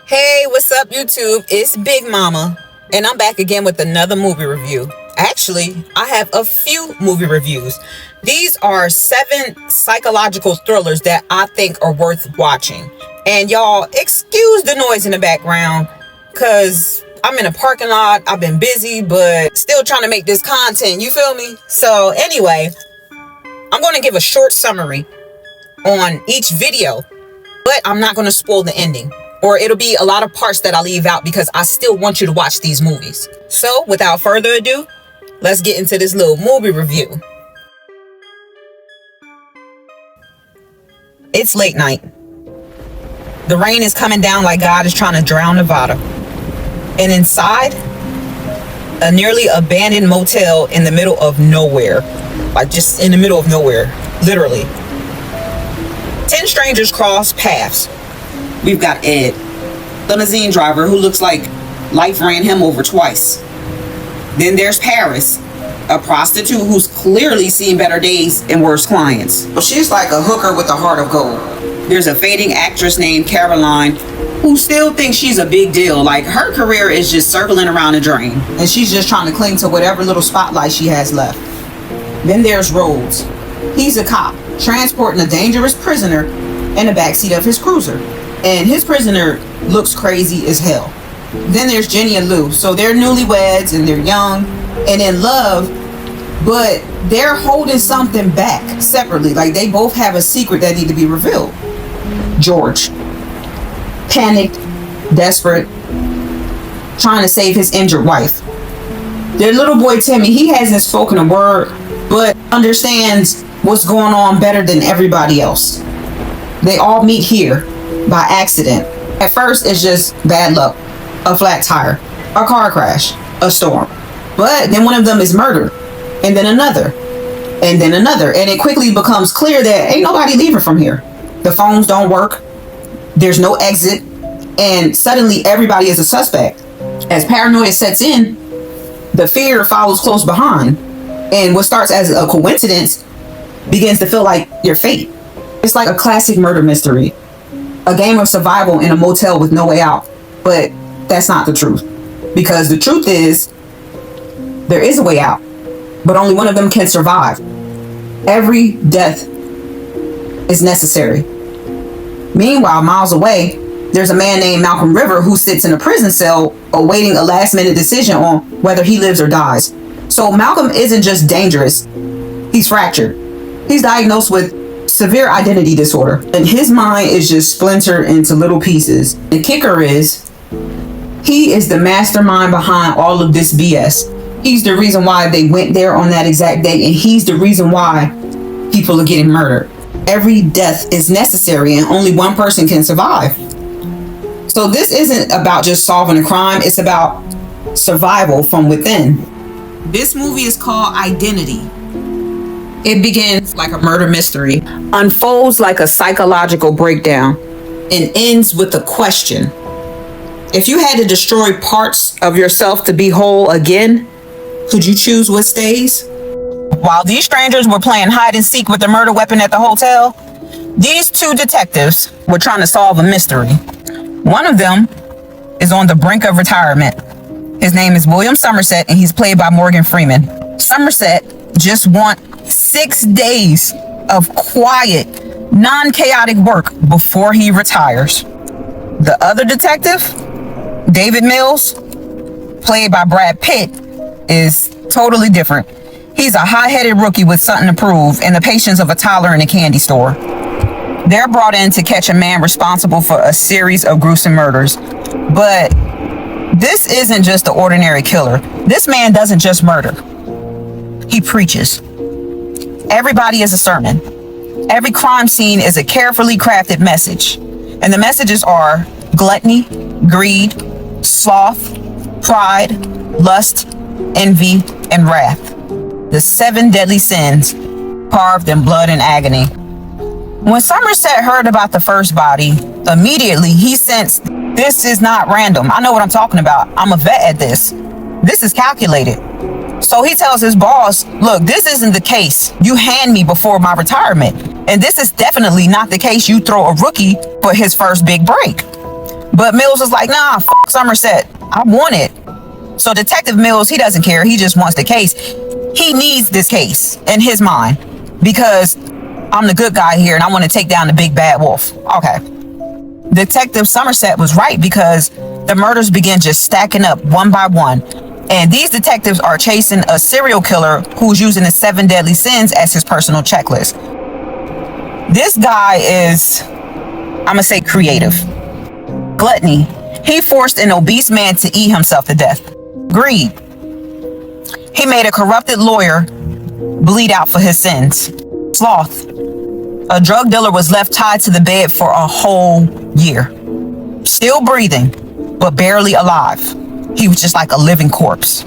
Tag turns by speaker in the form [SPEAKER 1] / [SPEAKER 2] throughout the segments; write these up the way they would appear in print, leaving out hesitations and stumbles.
[SPEAKER 1] Hey, what's up, YouTube? It's Big Mama, and I'm back again with another movie review. Actually, I have a few movie reviews. These are 7 psychological thrillers that I think are worth watching. And y'all, excuse the noise in the background, because I'm in a parking lot. I've been busy, but still trying to make this content, you feel me? So anyway, I'm going to give a short summary on each video, but I'm not going to spoil the ending. Or it'll be a lot of parts that I leave out because I still want you to watch these movies. So without further ado, let's get into this little movie review. It's late night. The rain is coming down like God is trying to drown Nevada. And inside, a nearly abandoned motel in the middle of nowhere. Like just in the middle of nowhere, literally. 10 strangers cross paths. We've got Ed, limousine driver who looks like life ran him over twice. Then there's Paris, a prostitute who's clearly seen better days and worse clients. Well, she's like a hooker with a heart of gold. There's a fading actress named Caroline who still thinks she's a big deal. Like her career is just circling around a drain, and she's just trying to cling to whatever little spotlight she has left. Then there's Rhodes. He's a cop transporting a dangerous prisoner in the backseat of his cruiser. And his prisoner looks crazy as hell. Then there's Jenny and Lou. So they're newlyweds and they're young and in love, but they're holding something back separately. Like they both have a secret that need to be revealed. George, panicked, desperate, trying to save his injured wife. Their little boy Timmy, he hasn't spoken a word, but understands what's going on better than everybody else. They all meet here by accident. At first, it's just bad luck, a flat tire, a car crash, a storm. But then one of them is murdered, and then another, and then another. And it quickly becomes clear that ain't nobody leaving from here. The phones don't work, there's no exit, and suddenly everybody is a suspect. As paranoia sets in, the fear follows close behind, and what starts as a coincidence begins to feel like your fate. It's like a classic murder mystery. A game of survival in a motel with no way out. But that's not the truth. Because the truth is, there is a way out. But only one of them can survive. Every death is necessary. Meanwhile, miles away, there's a man named Malcolm River who sits in a prison cell awaiting a last-minute decision on whether he lives or dies. So Malcolm isn't just dangerous. He's fractured. He's diagnosed with severe identity disorder, and his mind is just splintered into little pieces. The kicker is, he is the mastermind behind all of this BS. He's the reason why they went there on that exact day, and he's the reason why people are getting murdered. Every death is necessary, and only one person can survive. So this isn't about just solving a crime, it's about survival from within. This movie is called Identity. It begins like a murder mystery, unfolds like a psychological breakdown, and ends with a question. If you had to destroy parts of yourself to be whole again, could you choose what stays? While these strangers were playing hide and seek with the murder weapon at the hotel, these 2 detectives were trying to solve a mystery. One of them is on the brink of retirement. His name is William Somerset, and he's played by Morgan Freeman. Somerset just wants 6 days of quiet, non-chaotic work before he retires. The other detective, David Mills, played by Brad Pitt, is totally different. He's a high-headed rookie with something to prove and the patience of a toddler in a candy store. They're brought in to catch a man responsible for a series of gruesome murders. But this isn't just the ordinary killer. This man doesn't just murder. He preaches. Everybody is a sermon. Every crime scene is a carefully crafted message. And the messages are gluttony, greed, sloth, pride, lust, envy, and wrath. The 7 deadly sins carved in blood and agony. When Somerset heard about the first body, immediately he sensed this is not random. I know what I'm talking about. I'm a vet at this. This is calculated. So he tells his boss, look, this isn't the case you hand me before my retirement. And this is definitely not the case you throw a rookie for his first big break. But Mills was like, nah, fuck Somerset. I want it. So Detective Mills, he doesn't care. He just wants the case. He needs this case in his mind because I'm the good guy here and I want to take down the big bad wolf. Okay. Detective Somerset was right because the murders begin just stacking up one by one. And these detectives are chasing a serial killer who's using the 7 deadly sins as his personal checklist. This guy is, I'm going to say, creative. Gluttony. He forced an obese man to eat himself to death. Greed. He made a corrupted lawyer bleed out for his sins. Sloth. A drug dealer was left tied to the bed for a whole year. Still breathing, but barely alive. He was just like a living corpse.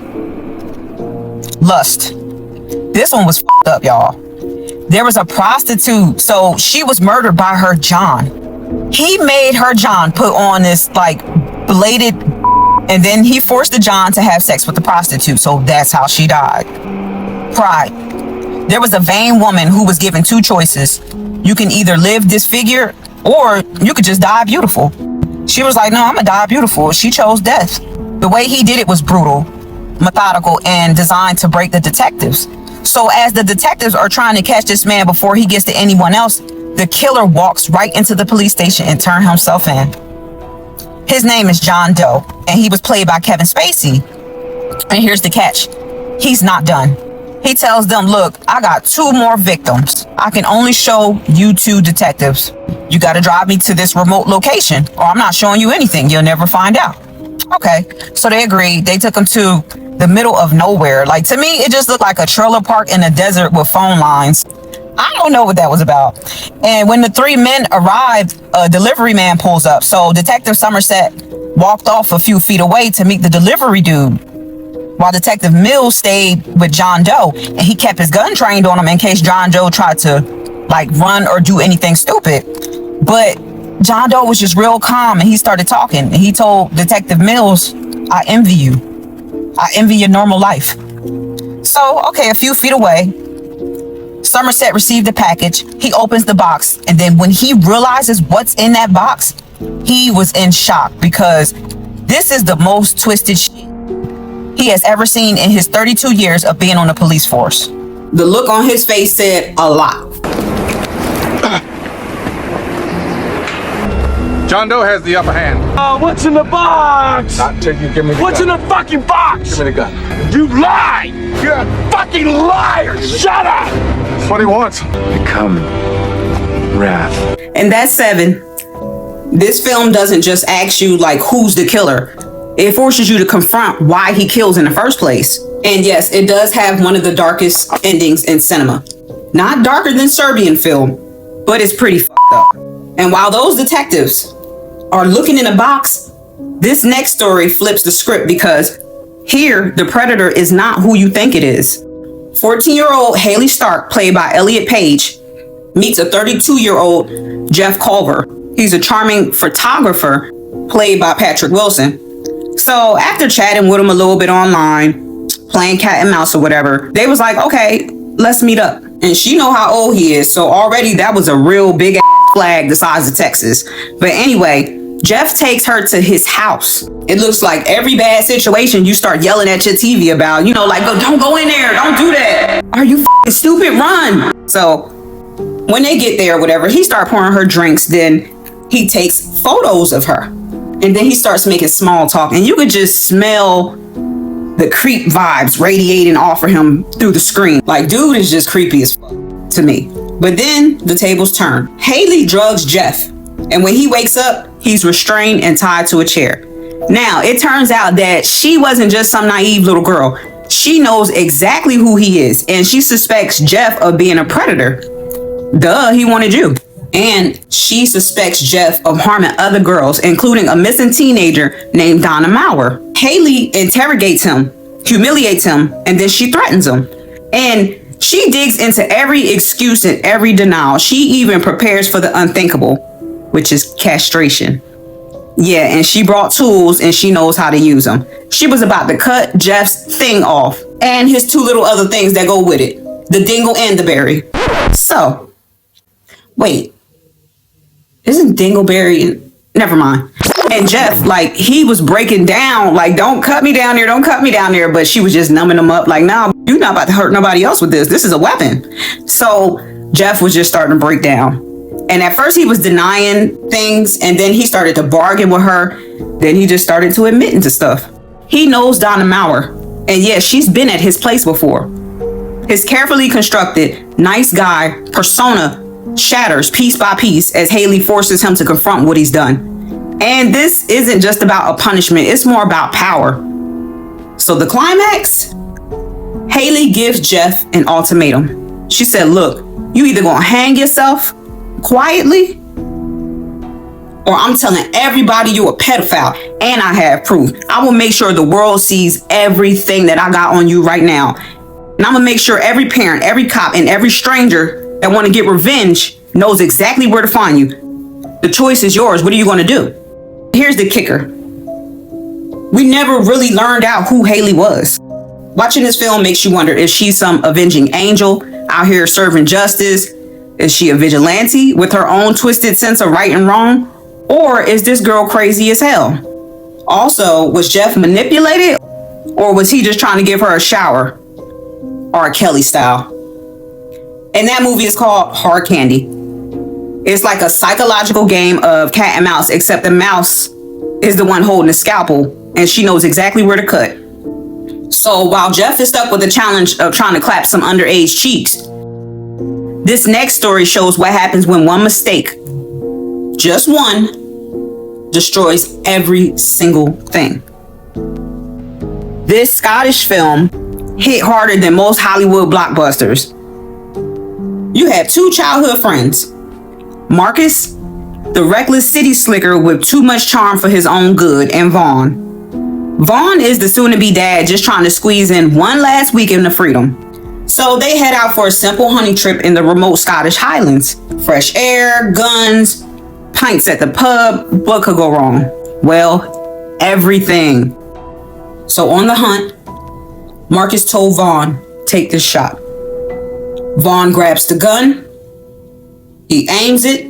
[SPEAKER 1] Lust. This one was fucked up, y'all. There was a prostitute, so she was murdered by her John. He made her John put on this like belated, and then he forced the John to have sex with the prostitute, so that's how she died. Pride. There was a vain woman who was given 2 choices. You can either live disfigured or you could just die beautiful. She was like, no, I'm gonna die beautiful. She chose death. The way he did it was brutal, methodical, and designed to break the detectives. So as the detectives are trying to catch this man before he gets to anyone else, the killer walks right into the police station and turns himself in. His name is John Doe, and he was played by Kevin Spacey. And here's the catch. He's not done. He tells them, look, I got 2 more victims. I can only show you 2 detectives. You got to drive me to this remote location, or I'm not showing you anything. You'll never find out. Okay, so they agreed. They took him to the middle of nowhere. Like, to me, it just looked like a trailer park in a desert with phone lines. I don't know what that was about. And when the 3 men arrived, a delivery man pulls up. So Detective Somerset walked off a few feet away to meet the delivery dude, while Detective Mills stayed with John Doe, and he kept his gun trained on him in case John Doe tried to like run or do anything stupid. But John Doe was just real calm, and he started talking, and he told Detective Mills, I envy you. I envy your normal life. So, okay, a few feet away, Somerset received the package. He opens the box, and then when he realizes what's in that box, he was in shock because this is the most twisted shit he has ever seen in his 32 years of being on the police force. The look on his face said a lot.
[SPEAKER 2] John Doe has the upper hand.
[SPEAKER 3] What's in the box?
[SPEAKER 2] Not until you give me the
[SPEAKER 3] What's
[SPEAKER 2] gun.
[SPEAKER 3] in the fucking box?
[SPEAKER 2] Give me the gun.
[SPEAKER 3] You lie! You're a fucking liar! Shut up!
[SPEAKER 2] That's what he wants.
[SPEAKER 3] Become wrath.
[SPEAKER 1] And that's 7. This film doesn't just ask you like who's the killer. It forces you to confront why he kills in the first place. And yes, it does have one of the darkest endings in cinema. Not darker than Serbian film, but it's pretty fucked up. And while those detectives are looking in a box, this next story flips the script because here the predator is not who you think it is. 14-year-old Haley Stark, played by Elliot Page, meets a 32-year-old Jeff Culver. He's a charming photographer, played by Patrick Wilson. So after chatting with him a little bit online, playing cat and mouse or whatever, they was like, okay, let's meet up. And she know how old he is, so already that was a real big ass flag the size of Texas. But anyway, Jeff takes her to his house. It looks like every bad situation you start yelling at your TV about, you know, like, oh, don't go in there, don't do that. Are you f***ing stupid? Run. So when they get there or whatever, he start pouring her drinks, then he takes photos of her. And then he starts making small talk, and you could just smell the creep vibes radiating off of him through the screen. Like, dude is just creepy as fuck to me. But then the tables turn. Haley drugs Jeff, and when he wakes up, he's restrained and tied to a chair. Now, it turns out that she wasn't just some naive little girl. She knows exactly who he is, and she suspects Jeff of being a predator. Duh, he wanted you. And she suspects Jeff of harming other girls, including a missing teenager named Donna Maurer. Haley interrogates him, humiliates him, and then she threatens him. And she digs into every excuse and every denial. She even prepares for the unthinkable, which is castration. Yeah, and she brought tools and she knows how to use them. She was about to cut Jeff's thing off and his 2 little other things that go with it, the dingle and the berry. So, wait. Isn't Dingleberry? Never mind. And Jeff, like, he was breaking down, like, don't cut me down there, don't cut me down there. But she was just numbing him up, like, nah, you're not about to hurt nobody else with this. This is a weapon. So Jeff was just starting to break down. And at first he was denying things, and then he started to bargain with her. Then he just started to admit into stuff. He knows Donna Maurer, and yes, she's been at his place before. His carefully constructed, nice guy persona shatters piece by piece as Haley forces him to confront what he's done. And this isn't just about a punishment, it's more about power. So the climax? Haley gives Jeff an ultimatum. She said, look, you either gonna hang yourself quietly, or I'm telling everybody you a pedophile, and I have proof. I will make sure the world sees everything that I got on you right now. And I'm gonna make sure every parent, every cop, and every stranger that want to get revenge knows exactly where to find you. The choice is yours. What are you gonna do? Here's the kicker. We never really learned out who Haley was. Watching this film makes you wonder, is she some avenging angel out here serving justice? Is she a vigilante with her own twisted sense of right and wrong? Or is this girl crazy as hell? Also, was Jeff manipulated? Or was he just trying to give her a shower? R. Kelly style. And that movie is called Hard Candy. It's like a psychological game of cat and mouse, except the mouse is the one holding the scalpel, and she knows exactly where to cut. So while Jeff is stuck with the challenge of trying to clap some underage cheeks, this next story shows what happens when one mistake, just one, destroys every single thing. This Scottish film hit harder than most Hollywood blockbusters. You have two childhood friends. Marcus, the reckless city slicker with too much charm for his own good, and Vaughn. Vaughn is the soon-to-be dad just trying to squeeze in one last weekend of freedom. So they head out for a simple hunting trip in the remote Scottish Highlands. Fresh air, guns, pints at the pub. What could go wrong? Well, everything. So on the hunt, Marcus told Vaughn, take this shot. Vaughn grabs the gun. He aims it.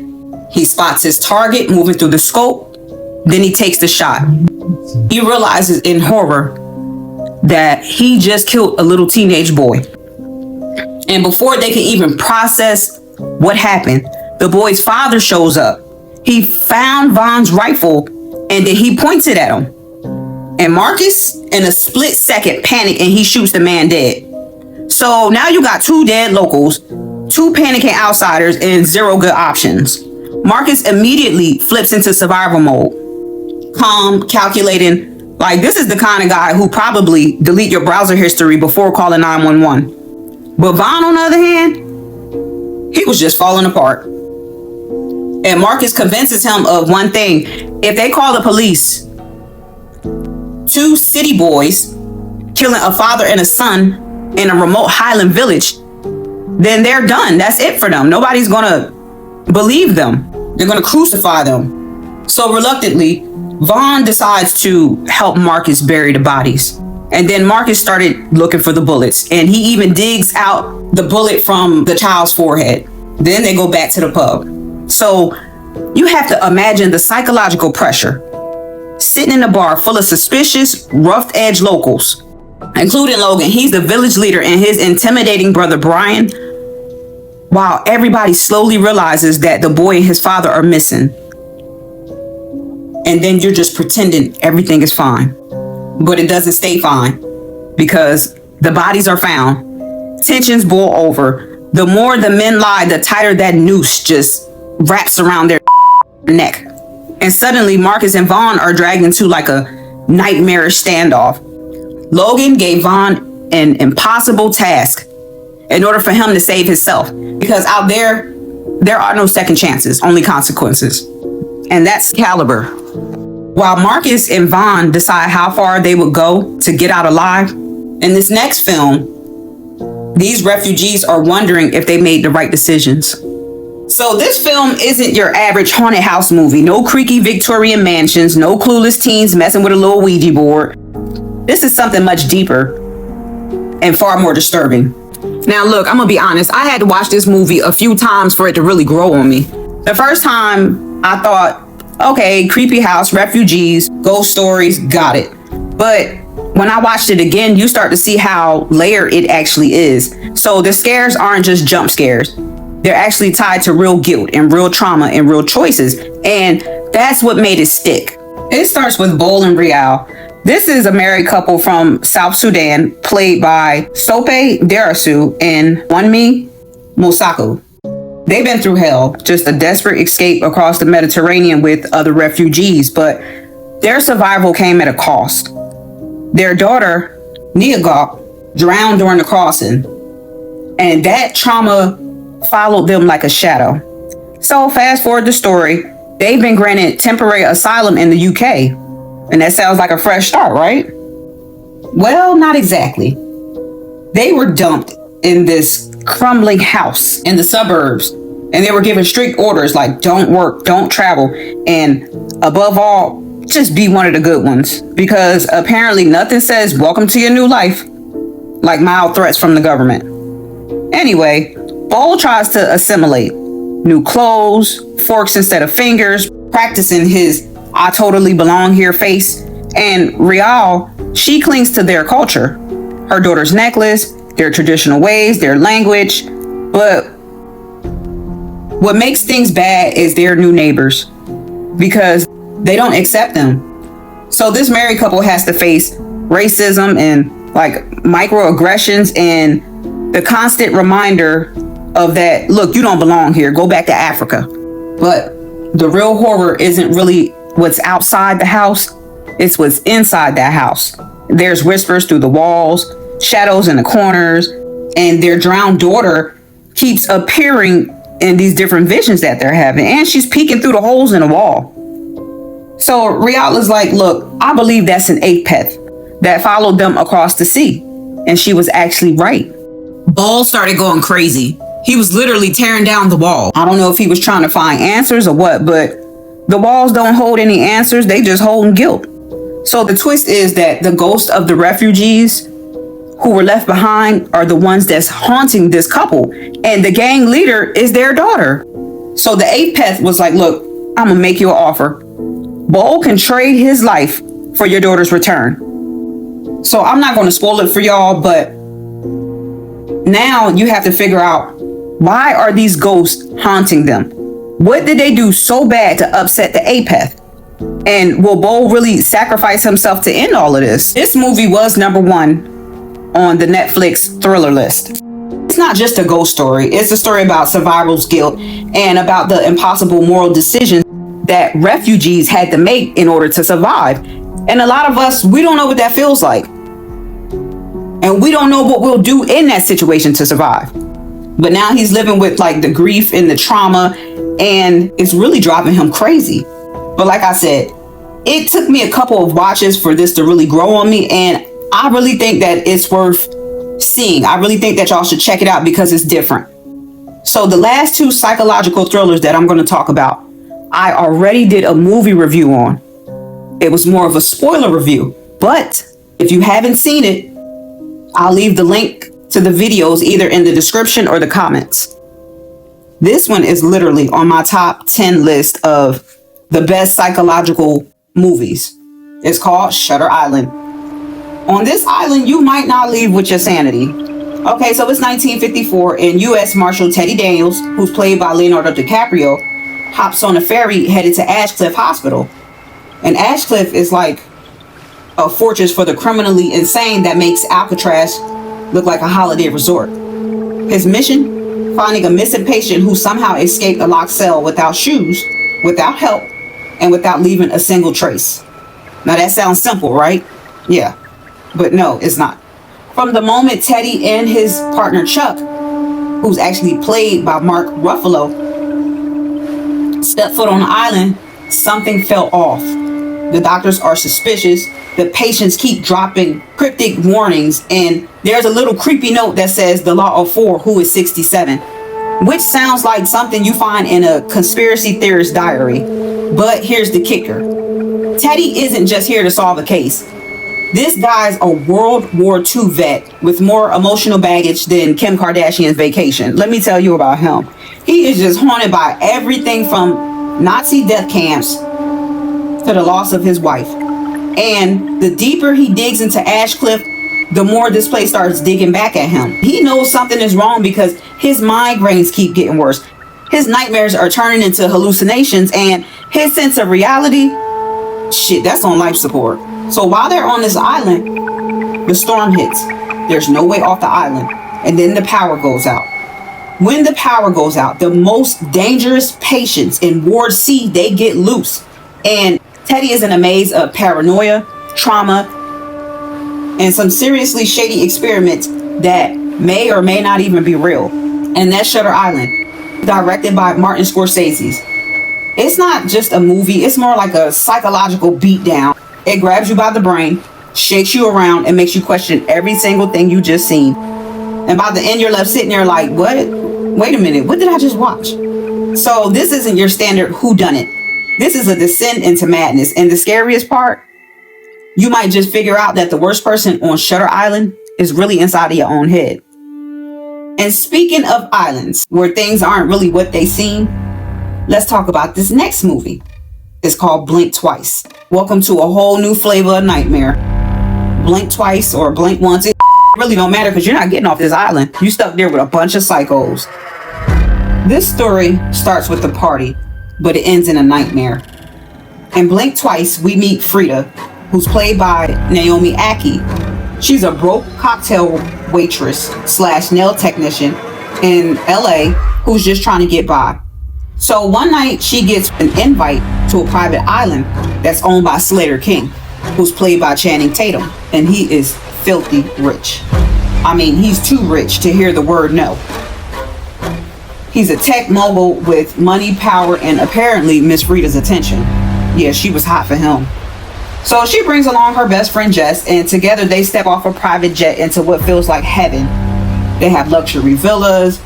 [SPEAKER 1] He spots his target moving through the scope. Then he takes the shot. He realizes in horror that he just killed a little teenage boy. And before they can even process what happened, the boy's father shows up. He found Vaughn's rifle and then he points it at him. And Marcus, in a split second, panics and he shoots the man dead. So now you got two dead locals, two panicking outsiders, and zero good options. Marcus immediately flips into survival mode. Calm, calculating, like this is the kind of guy who probably delete your browser history before calling 911. But Vaughn, on the other hand, he was just falling apart. And Marcus convinces him of one thing. If they call the police, two city boys killing a father and a son in a remote Highland village, then they're done. That's it for them. Nobody's gonna believe them. They're gonna crucify them. So reluctantly, Vaughn decides to help Marcus bury the bodies. And then Marcus started looking for the bullets, and he even digs out the bullet from the child's forehead. Then they go back to the pub. So you have to imagine the psychological pressure. Sitting in a bar full of suspicious, rough-edged locals, including Logan. He's the village leader, and his intimidating brother Brian, while everybody slowly realizes that the boy and his father are missing. And then you're just pretending everything is fine. But it doesn't stay fine, because the bodies are found. Tensions boil over. The more the men lie, the tighter that noose just wraps around their neck. And suddenly Marcus and Vaughn are dragged into like a nightmarish standoff. Logan gave Vaughn an impossible task in order for him to save himself, because out there are no second chances, only consequences. And that's caliber. While Marcus and Vaughn decide how far they would go to get out alive, in this next film, these refugees are wondering if they made the right decisions. So this film isn't your average haunted house movie. No creaky Victorian mansions, no clueless teens messing with a little Ouija board. This is something much deeper and far more disturbing. Now look, I'm gonna be honest. I had to watch this movie a few times for it to really grow on me. The first time I thought Okay, creepy house, refugees, ghost stories, got it. But when I watched it again, you start to see how layered it actually is. So the scares aren't just jump scares. They're actually tied to real guilt and real trauma and real choices. And that's what made it stick. It starts with Bol and Rial. This is a married couple from South Sudan, played by Sope Darasu and Wunmi Mosaku. They've been through hell, just a desperate escape across the Mediterranean with other refugees, but their survival came at a cost. Their daughter, Niagok, drowned during the crossing, and that trauma followed them like a shadow. So fast forward the story, they've been granted temporary asylum in the UK, and that sounds like a fresh start, right? Well, not exactly. They were dumped in this crumbling house in the suburbs, and they were given strict orders like don't work, don't travel, and above all, just be one of the good ones, because apparently nothing says welcome to your new life like mild threats from the government. Anyway, Bol tries to assimilate. New clothes, forks instead of fingers, practicing his I totally belong here face. And Rial, she clings to their culture, her daughter's necklace, their traditional ways, their language. But what makes things bad is their new neighbors, because they don't accept them. So this married couple has to face racism and like microaggressions and the constant reminder of that, look, you don't belong here, go back to Africa. But the real horror isn't really what's outside the house, it's what's inside that house. There's whispers through the walls, shadows in the corners, and their drowned daughter keeps appearing in these different visions that they're having, and she's peeking through the holes in the wall. So Rial is like, look, I believe that's an apeth that followed them across the sea. And she was actually right. Bol started going crazy. He was literally tearing down the wall. I don't know if he was trying to find answers or what, but the walls don't hold any answers. They just hold guilt. So the twist is that the ghosts of the refugees who were left behind are the ones that's haunting this couple. And the gang leader is their daughter. So the apeth was like, look, I'm gonna make you an offer. Bol can trade his life for your daughter's return. So I'm not going to spoil it for y'all, but now you have to figure out, why are these ghosts haunting them? What did they do so bad to upset the apeth? And will Bol really sacrifice himself to end all of this? This movie was #1 on the Netflix thriller list. It's not just a ghost story. It's a story about survival's guilt and about the impossible moral decisions that refugees had to make in order to survive. And a lot of us, we don't know what that feels like. And we don't know what we'll do in that situation to survive. But now he's living with like the grief and the trauma, and it's really driving him crazy. But like I said, it took me a couple of watches for this to really grow on me, and I really think that it's worth seeing. I really think that y'all should check it out because it's different. So the last 2 psychological thrillers that I'm going to talk about, I already did a movie review on. It was more of a spoiler review, but if you haven't seen it, I'll leave the link to the videos either in the description or the comments. This one is literally on my top 10 list of the best psychological movies. It's called Shutter Island. On this island, you might not leave with your sanity. Okay, so it's 1954, and U.S. Marshal Teddy Daniels, who's played by Leonardo DiCaprio, hops on a ferry headed to Ashcliff Hospital. And Ashcliff is like a fortress for the criminally insane that makes Alcatraz look like a holiday resort. His mission? Finding a missing patient who somehow escaped a locked cell without shoes, without help, and without leaving a single trace. Now that sounds simple, right? Yeah, but no, it's not. From the moment Teddy and his partner Chuck, who's actually played by Mark Ruffalo, stepped foot on the island, something fell off. The doctors are suspicious. The patients keep dropping cryptic warnings, and there's a little creepy note that says the law of 4, who is 67, which sounds like something you find in a conspiracy theorist diary. But here's the kicker. Teddy isn't just here to solve a case. This guy's a World War II vet with more emotional baggage than Kim Kardashian's vacation. Let me tell you about him. He is just haunted by everything from Nazi death camps to the loss of his wife. And the deeper he digs into Ashcliff, the more this place starts digging back at him. He knows something is wrong because his migraines keep getting worse. His nightmares are turning into hallucinations, and his sense of reality, shit, that's on life support. So while they're on this island, the storm hits. There's no way off the island. And then the power goes out. When the power goes out, the most dangerous patients in Ward C, they get loose. And Teddy is in a maze of paranoia, trauma, and some seriously shady experiments that may or may not even be real. And that's Shutter Island, directed by Martin Scorsese. It's not just a movie, it's more like a psychological beatdown. It grabs you by the brain, shakes you around, and makes you question every single thing you just seen. And by the end, you're left sitting there like, what? Wait a minute, what did I just watch? So this isn't your standard whodunit. This is a descent into madness. And the scariest part, you might just figure out that the worst person on Shutter Island is really inside of your own head. And speaking of islands where things aren't really what they seem, let's talk about this next movie. It's called Blink Twice. Welcome to a whole new flavor of nightmare. Blink twice or blink once, it really don't matter because you're not getting off this island. You stuck there with a bunch of psychos. This story starts with a party, but it ends in a nightmare. In Blink Twice, we meet Frida, who's played by Naomi Ackie. She's a broke cocktail waitress / nail technician in LA who's just trying to get by. So one night she gets an invite to a private island that's owned by Slater King, who's played by Channing Tatum, and he is filthy rich. I mean, he's too rich to hear the word no. He's a tech mogul with money, power, and apparently Miss Frida's attention. Yeah, she was hot for him. So she brings along her best friend Jess, and together they step off a private jet into what feels like heaven. They have luxury villas,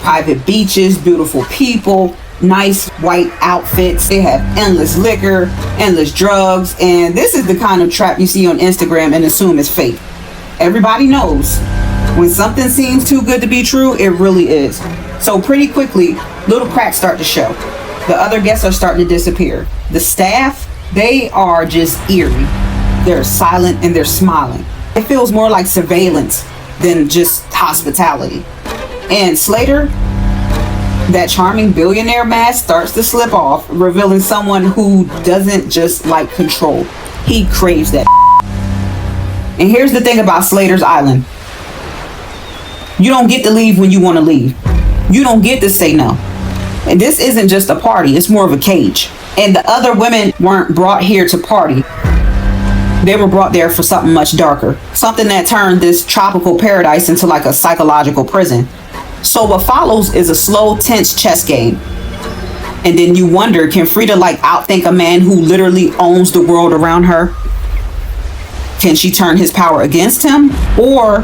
[SPEAKER 1] private beaches, beautiful people, nice white outfits. They have endless liquor, endless drugs, and this is the kind of trap you see on Instagram and assume it's fake. Everybody knows when something seems too good to be true, it really is. So pretty quickly, little cracks start to show. The other guests are starting to disappear. The staff, they are just eerie. They're silent and they're smiling. It feels more like surveillance than just hospitality. And Slater, that charming billionaire mask starts to slip off, revealing someone who doesn't just like control. He craves that. And here's the thing about Slater's Island. You don't get to leave when you want to leave. You don't get to say no. And this isn't just a party, it's more of a cage. And the other women weren't brought here to party. They were brought there for something much darker. Something that turned this tropical paradise into like a psychological prison. So what follows is a slow, tense chess game. And then you wonder, can Frida like outthink a man who literally owns the world around her? Can she turn his power against him? Or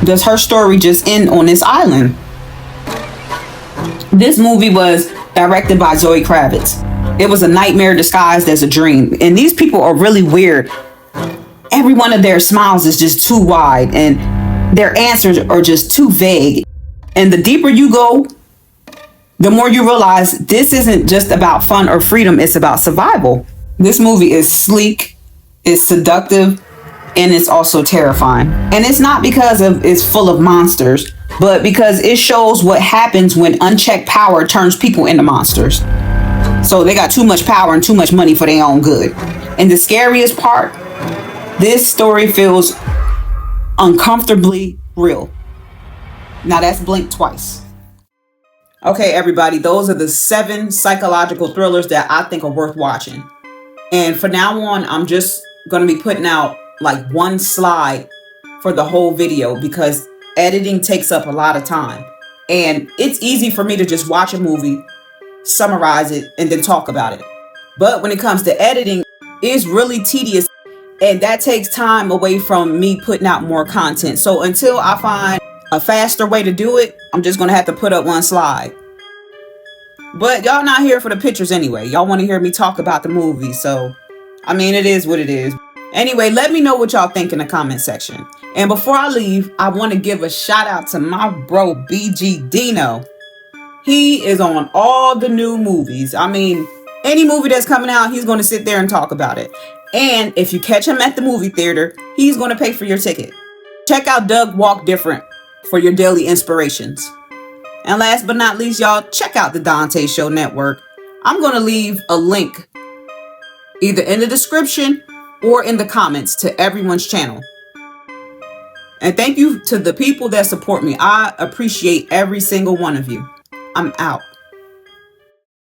[SPEAKER 1] does her story just end on this island? This movie was directed by Zoe Kravitz. It was a nightmare disguised as a dream. And these people are really weird. Every one of their smiles is just too wide, and their answers are just too vague. And the deeper you go, the more you realize this isn't just about fun or freedom, it's about survival. This movie is sleek, it's seductive, and it's also terrifying. And it's not because it's full of monsters, but because it shows what happens when unchecked power turns people into monsters. So they got too much power and too much money for their own good. And the scariest part, this story feels uncomfortably real. Now that's Blink Twice. Okay, everybody, those are the 7 psychological thrillers that I think are worth watching. And from now on, I'm just going to be putting out like one slide for the whole video because editing takes up a lot of time. And it's easy for me to just watch a movie, summarize it, and then talk about it. But when it comes to editing, it's really tedious. And that takes time away from me putting out more content. So until I find a faster way to do it, I'm just going to have to put up one slide. But y'all not here for the pictures anyway. Y'all want to hear me talk about the movie. So, I mean, it is what it is. Anyway, let me know what y'all think in the comment section. And before I leave, I want to give a shout out to my bro, BG Dino. He is on all the new movies. I mean, Any movie that's coming out, he's going to sit there and talk about it. And if you catch him at the movie theater, he's going to pay for your ticket. Check out Doug Walk Different for your daily inspirations. And last but not least, y'all, check out the Dante Show Network. I'm going to leave a link either in the description or in the comments to everyone's channel. And thank you to the people that support me. I appreciate every single one of you. I'm out.